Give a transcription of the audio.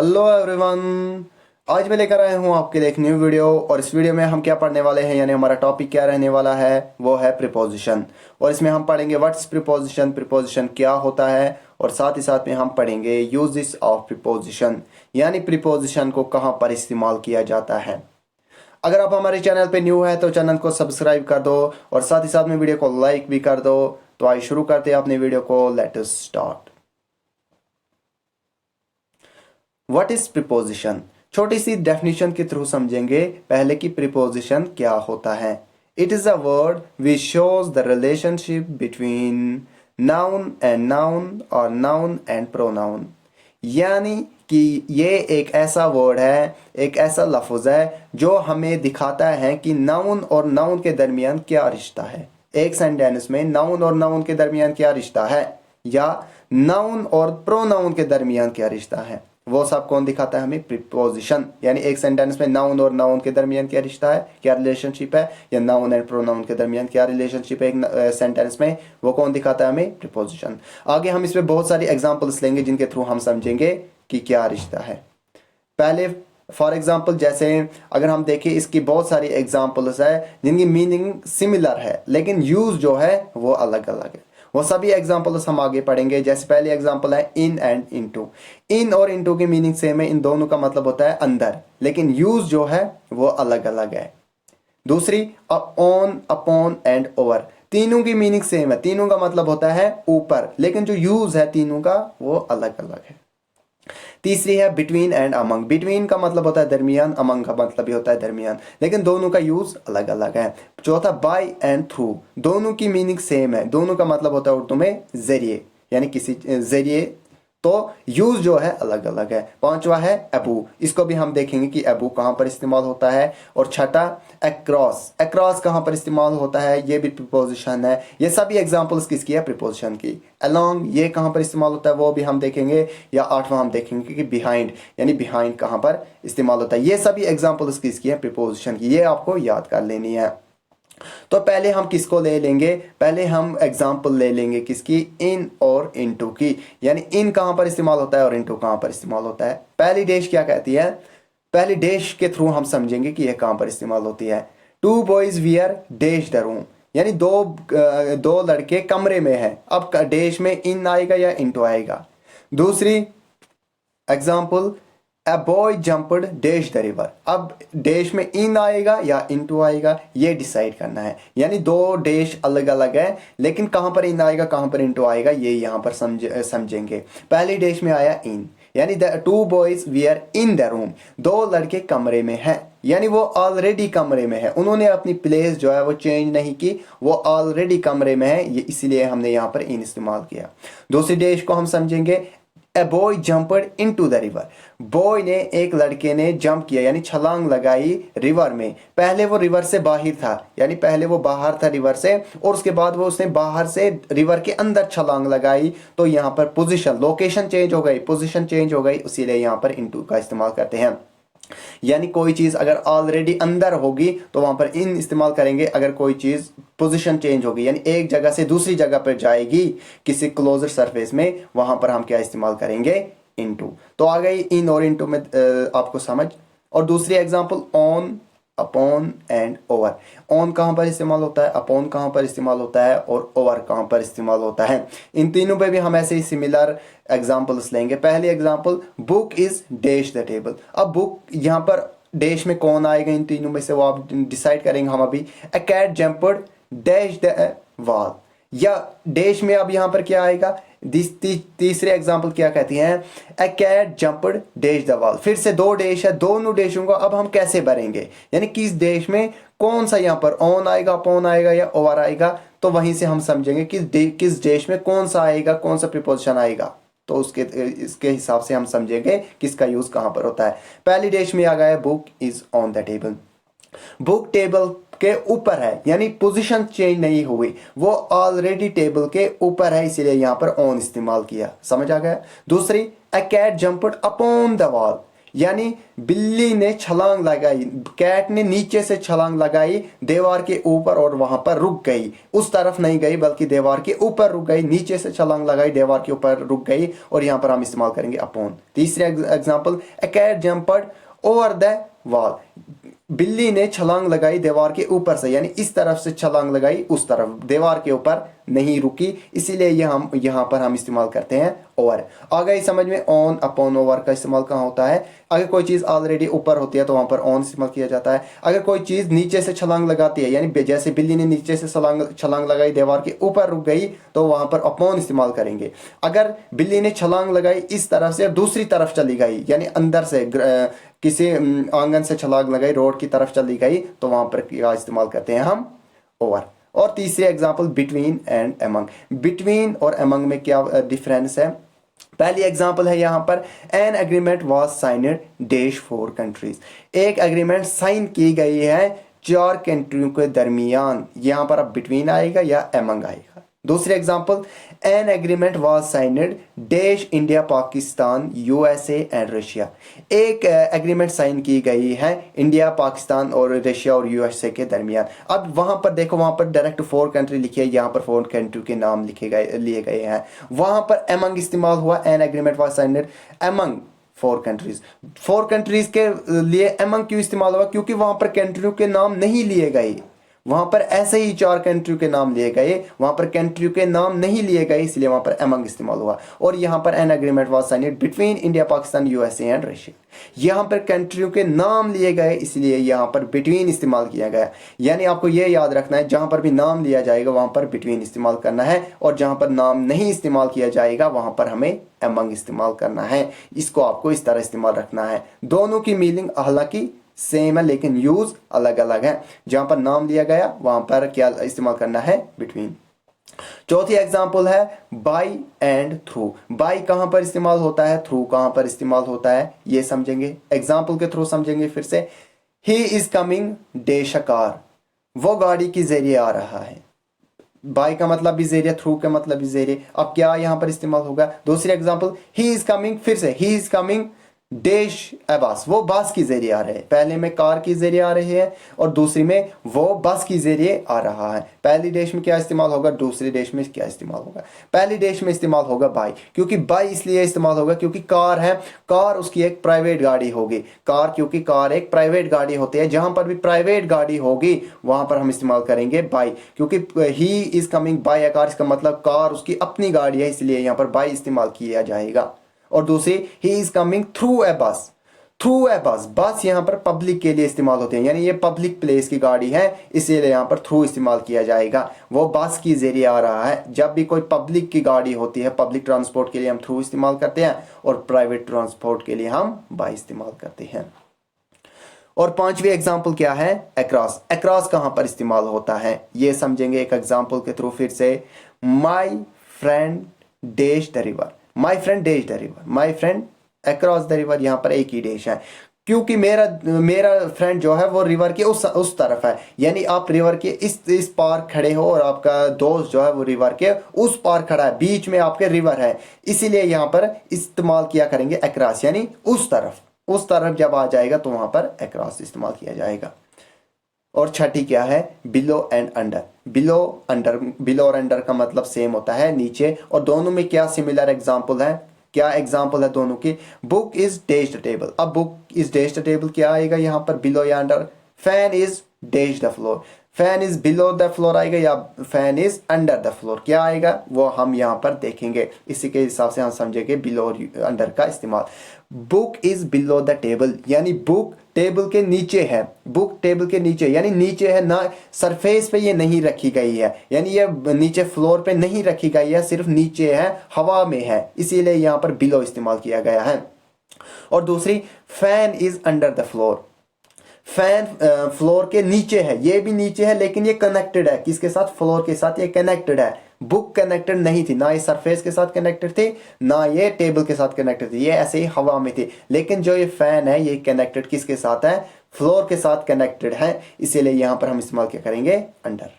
Hello everyone. आज मैं लेकर आया हूँ आपके लिए एक न्यू वीडियो। और इस वीडियो में हम क्या पढ़ने वाले हैं, यानी हमारा टॉपिक क्या रहने वाला है, वो है प्रीपोजिशन। और इसमें हम पढ़ेंगे व्हाट्स प्रीपोजिशन, प्रीपोजिशन क्या होता है, और साथ ही साथ में हम पढ़ेंगे यूजेस ऑफ प्रीपोजिशन, यानी प्रीपोजिशन को कहाँ पर इस्तेमाल किया जाता है। अगर आप हमारे चैनल पे न्यू है तो चैनल को सब्सक्राइब कर दो और साथ ही साथ में वीडियो को लाइक भी कर दो। तो आइए शुरू करते हैं अपने वीडियो को। Let us start. What is preposition? छोटी सी डेफिनेशन के थ्रू समझेंगे पहले कि प्रीपोजिशन क्या होता है। It is a word which shows the relationship between noun and noun और नाउन एंड प्रोनाउन। यानी कि ये एक ऐसा वर्ड है, एक ऐसा लफ्ज है जो हमें दिखाता है कि नाउन और नाउन के दरमियान क्या रिश्ता है। एक सेंटेंस में नाउन और नाउन के दरमियान क्या रिश्ता है, या नाउन और प्रोनाउन के दरमियान क्या रिश्ता है, वो सब कौन दिखाता है हमें? प्रीपोजिशन। यानी एक सेंटेंस में नाउन और नाउन के दरमियान क्या रिश्ता है, क्या रिलेशनशिप है, या नाउन एंड प्रोनाउन के दरमियान क्या रिलेशनशिप है एक सेंटेंस में, वो कौन दिखाता है हमें? प्रीपोजिशन। आगे हम इसमें बहुत सारी एग्जांपल्स लेंगे जिनके थ्रू हम समझेंगे कि क्या रिश्ता है। पहले फॉर एग्जाम्पल, जैसे अगर हम देखें, इसकी बहुत सारी एग्जाम्पल्स है जिनकी मीनिंग सिमिलर है लेकिन यूज जो है वो अलग अलग है। वो सभी एग्जाम्पल्स हम आगे पढ़ेंगे। जैसे पहली एग्जाम्पल है इन एंड इनटू। इन और इनटू की मीनिंग सेम है, इन दोनों का मतलब होता है अंदर, लेकिन यूज जो है वो अलग अलग है। दूसरी ऑन, अपॉन एंड ओवर। तीनों की मीनिंग सेम है, तीनों का मतलब होता है ऊपर, लेकिन जो यूज है तीनों का वो अलग अलग है। तीसरी है बिटवीन एंड अमंग। बिटवीन का मतलब होता है दरमियान, अमंग का मतलब भी होता है दरमियान, लेकिन दोनों का यूज अलग अलग है। चौथा बाय एंड थ्रू। दोनों की मीनिंग सेम है, दोनों का मतलब होता है उर्दू में जरिए, यानी किसी जरिए, तो यूज जो है अलग अलग है। पांचवा है अबू। इसको भी हम देखेंगे कि अबू कहां पर इस्तेमाल होता है। और छठा अक्रॉस। अक्रॉस कहां पर इस्तेमाल होता है, ये भी प्रीपोजिशन है। ये सभी एग्जांपल्स किसकी है? प्रीपोजिशन की। अलोंग, ये कहां पर इस्तेमाल होता है वो भी हम देखेंगे। या आठवां हम देखेंगे कि बिहाइंड, यानी बिहाइंड कहां पर इस्तेमाल होता है। ये सभी एग्जाम्पल्स किसकी है? प्रीपोजिशन की। ये आपको याद कर लेनी है। तो पहले हम किसको ले लेंगे? पहले हम एग्जाम्पल ले लेंगे किसकी? इन और इनटू की। यानी इन कहां पर इस्तेमाल होता है और इनटू कहां पर इस्तेमाल होता है। पहली डैश क्या कहती है? पहली डैश के थ्रू हम समझेंगे कि यह कहां पर इस्तेमाल होती है। Two boys were dash the room, यानी दो लड़के कमरे में हैं। अब डैश में इन आएगा या इनटू आएगा। दूसरी example, a boy jumped dash the river. अब डैश में इन आएगा या इनटू आएगा, ये डिसाइड करना है। यानी दो डैश अलग अलग है, लेकिन कहां पर इन आएगा कहां पर इनटू आएगा ये यहां पर समझेंगे। पहली डैश में आया इन, यानी the two boys wear in the room. दो लड़के कमरे में हैं, यानी वो ऑलरेडी कमरे में है, उन्होंने अपनी प्लेस जो है वो चेंज नहीं की, वो ऑलरेडी कमरे में है, ये इसीलिए हमने यहां पर इन इस्तेमाल किया। दूसरी डैश को हम समझेंगे, a boy jumped into the river. Boy ने, एक लड़के ने जंप किया यानी छलांग लगाई रिवर में। पहले वो रिवर से बाहर था, यानी पहले वो बाहर था रिवर से, और उसके बाद वो उसने बाहर से रिवर के अंदर छलांग लगाई। तो यहाँ पर पोजीशन, लोकेशन चेंज हो गई, पोजीशन चेंज हो गई, इसीलिए यहाँ पर इनटू का इस्तेमाल करते हैं। यानी कोई चीज अगर ऑलरेडी अंदर होगी तो वहां पर इन इस्तेमाल करेंगे। अगर कोई चीज पोजीशन चेंज होगी, यानी एक जगह से दूसरी जगह पर जाएगी किसी क्लोजर सरफेस में, वहां पर हम क्या इस्तेमाल करेंगे? इनटू। तो आ गई इन और इनटू में आपको समझ। और दूसरी example on, upon and over. On कहां पर इस्तेमाल होता है, अपॉन कहां पर इस्तेमाल होता है, और ओवर कहां पर इस्तेमाल होता है। इन तीनों पे भी हम ऐसे ही सिमिलर एग्जांपल्स लेंगे। पहली example, book is dash the table. अब बुक यहां पर डैश में कौन आएगा इन तीनों में से, वो आप डिसाइड करेंगे हम अभी। A cat jumped dash the wall, या डैश में अब यहां पर क्या आएगा? तीसरे एग्जाम्पल क्या कहती हैं? A cat jumped dash the wall. फिर से दो डैश है, दोनों डैशों को अब हम कैसे भरेंगे, यानी किस डैश में कौन सा यहाँ पर ऑन आएगा, अपॉन आएगा या ओवर आएगा। तो वहीं से हम समझेंगे किस डैश में कौन सा आएगा, कौन सा प्रीपोजिशन आएगा। तो इसके हिसाब से हम समझेंगे किसका यूज कहां पर होता है। पहली डैश में आ गया book is on the table. Book table के ऊपर है, यानी पोजीशन चेंज नहीं हुई, वो ऑलरेडी टेबल के ऊपर है, इसीलिए यहां पर ऑन इस्तेमाल किया। समझ आ गया। दूसरी, a cat jumped upon the wall. यानी बिल्ली ने छलांग लगाई, कैट ने नीचे से छलांग लगाई दीवार के ऊपर और वहां पर रुक गई, उस तरफ नहीं गई बल्कि दीवार के ऊपर रुक गई, नीचे से छलांग लगाई दीवार के ऊपर रुक गई, और यहां पर हम इस्तेमाल करेंगे अपॉन। तीसरे example, a cat jumped over the wall, बिल्ली ने छलांग लगाई दीवार के ऊपर से, यानी इस तरफ से छलांग लगाई उस तरफ, दीवार के ऊपर नहीं रुकी, इसीलिए ये हम यहां पर हम इस्तेमाल करते हैं ओवर। आ गई समझ में ऑन अपॉन ओवर का इस्तेमाल कहाँ होता है? अगर कोई चीज ऑलरेडी ऊपर होती है तो वहां पर ऑन इस्तेमाल किया जाता है। अगर कोई चीज नीचे से छलांग लगाती है, यानी जैसे बिल्ली ने नीचे से छलांग लगाई दीवार के ऊपर रुक गई, तो वहां पर अपॉन इस्तेमाल करेंगे। अगर बिल्ली ने छलांग लगाई इस तरफ से दूसरी तरफ चली गई, यानी अंदर से किसी आंगन से छलांग लगाई रोड की तरफ चली गई, तो वहां पर क्या इस्तेमाल करते हैं हम? ओवर। और तीसरे example, between and among. Between और अमंग में क्या डिफरेंस है? पहली एग्जांपल है यहां पर, an agreement was signed dash 4 countries, एक एग्रीमेंट साइन की गई है 4 कंट्रियों के दरमियान, यहां पर अब बिटवीन आएगा या अमंग आएगा। दूसरे example, an agreement was signed dash India Pakistan USA and Russia, एक एग्रीमेंट साइन की गई है इंडिया पाकिस्तान और रशिया और यूएसए के दरमियान। अब वहां पर देखो, वहां पर डायरेक्ट 4 कंट्री लिखी है, यहाँ पर 4 कंट्री के नाम लिए गए हैं, वहां पर अमंग इस्तेमाल हुआ, an agreement was signed among 4 countries. 4 countries के लिए अमंग क्यों इस्तेमाल हुआ? क्योंकि वहां पर कंट्रियों के नाम नहीं लिए गए, वहां पर ऐसे ही 4 कंट्री के नाम लिए गए, वहां पर कंट्री के नाम नहीं लिए गए, इसलिए वहां पर अमंग इस्तेमाल हुआ। और यहां पर an agreement was signed between India Pakistan USA and Russia, यहां पर कंट्रियों के नाम लिए गए, इसलिए यहां पर बिटवीन इस्तेमाल किया गया। यानी आपको यह याद रखना है, जहां पर भी नाम लिया जाएगा वहां पर बिटवीन इस्तेमाल करना है, और जहां पर नाम नहीं इस्तेमाल किया जाएगा वहां पर हमें अमंग इस्तेमाल करना है। इसको आपको इस तरह इस्तेमाल रखना है। दोनों की मीनिंग हालांकि सेम है लेकिन यूज अलग अलग है। जहां पर नाम लिया गया वहां पर क्या इस्तेमाल करना है? बिटवीन। चौथी एग्जांपल है, बाई एंड थ्रू। बाई कहां पर इस्तेमाल होता है, थ्रू कहां पर इस्तेमाल होता है, ये समझेंगे, एग्जांपल के थ्रू समझेंगे। फिर से, ही is coming dash a car, वो गाड़ी के जरिए आ रहा है। बाई का मतलब भी जरिए, थ्रू का मतलब भी जरिए। अब क्या यहां पर इस्तेमाल होगा? दूसरी एग्जांपल, ही इज कमिंग, फिर से ही इज कमिंग डैश ए बस, वो बस के जरिए आ रहे हैं। पहले में कार के जरिए आ रहे हैं और दूसरी में वो बस के जरिए आ रहा है। पहली डैश में क्या इस्तेमाल होगा, दूसरी डैश में क्या इस्तेमाल होगा? पहली डैश में इस्तेमाल होगा बाई, क्योंकि बाई इसलिए इस्तेमाल होगा क्योंकि कार है, कार उसकी एक प्राइवेट गाड़ी होगी। कार, क्योंकि कार एक प्राइवेट गाड़ी होती है, जहां पर भी प्राइवेट गाड़ी होगी वहां पर हम इस्तेमाल करेंगे बाई। क्योंकि he is coming by a car, इसका मतलब कार उसकी अपनी गाड़ी है, इसलिए यहां पर बाई इस्तेमाल किया जाएगा। और दूसरी, he is coming through a bus. Through a बस, बस यहां पर पब्लिक के लिए इस्तेमाल होते हैं, यानी ये पब्लिक प्लेस की गाड़ी है, इसीलिए यहां पर थ्रू इस्तेमाल किया जाएगा। वो बस की जरिए आ रहा है। जब भी कोई पब्लिक की गाड़ी होती है, पब्लिक ट्रांसपोर्ट के लिए हम थ्रू इस्तेमाल करते हैं, और प्राइवेट ट्रांसपोर्ट के लिए हम बाय इस्तेमाल करते हैं। और पांचवी एग्जाम्पल क्या है? अक्रॉस। अक्रॉस कहां पर इस्तेमाल होता है ये समझेंगे एक एग्जाम्पल के थ्रू। फिर से, my friend dash the river, my friend dash the river, my friend across the river, यहां पर एक ही डैश है, क्योंकि मेरा फ्रेंड जो है वो रिवर के उस तरफ है। यानी आप रिवर के इस पार खड़े हो और आपका दोस्त जो है वो रिवर के उस पार खड़ा है, बीच में आपके रिवर है, इसीलिए यहां पर इस्तेमाल किया करेंगे अक्रॉस, यानी उस तरफ। उस तरफ जब आ जाएगा तो वहां पर अक्रॉस इस्तेमाल किया जाएगा। और छठी क्या है? Below and under. Below under, below और अंडर का मतलब सेम होता है, नीचे। और दोनों में क्या सिमिलर एग्जांपल है? क्या एग्जांपल है दोनों की? Book is dash the table. अब book is dash the table क्या आएगा यहां पर, बिलो या under? Fan is dash the floor, fan is below the floor आएगा या fan is under the floor, क्या आएगा वो हम यहां पर देखेंगे। इसी के हिसाब से हम समझेंगे बिलो और अंडर का इस्तेमाल। Book is below the table, यानी बुक टेबल के नीचे है, बुक टेबल के नीचे, यानी नीचे है ना, सरफेस पे ये नहीं रखी गई है, यानी ये नीचे फ्लोर पे नहीं रखी गई है, सिर्फ नीचे है, हवा में है, इसीलिए यहां पर बिलो इस्तेमाल किया गया है। और दूसरी, fan is under the floor, fan floor के नीचे है, ये भी नीचे है लेकिन ये कनेक्टेड है, किसके साथ? फ्लोर के साथ ये कनेक्टेड है। बुक कनेक्टेड नहीं थी, ना ये सरफेस के साथ कनेक्टेड थी, ना ये टेबल के साथ कनेक्टेड थी, ये ऐसे ही हवा में थी। लेकिन जो ये फैन है ये कनेक्टेड किसके साथ है? फ्लोर के साथ कनेक्टेड है, इसीलिए यहां पर हम इस्तेमाल क्या करेंगे? अंडर।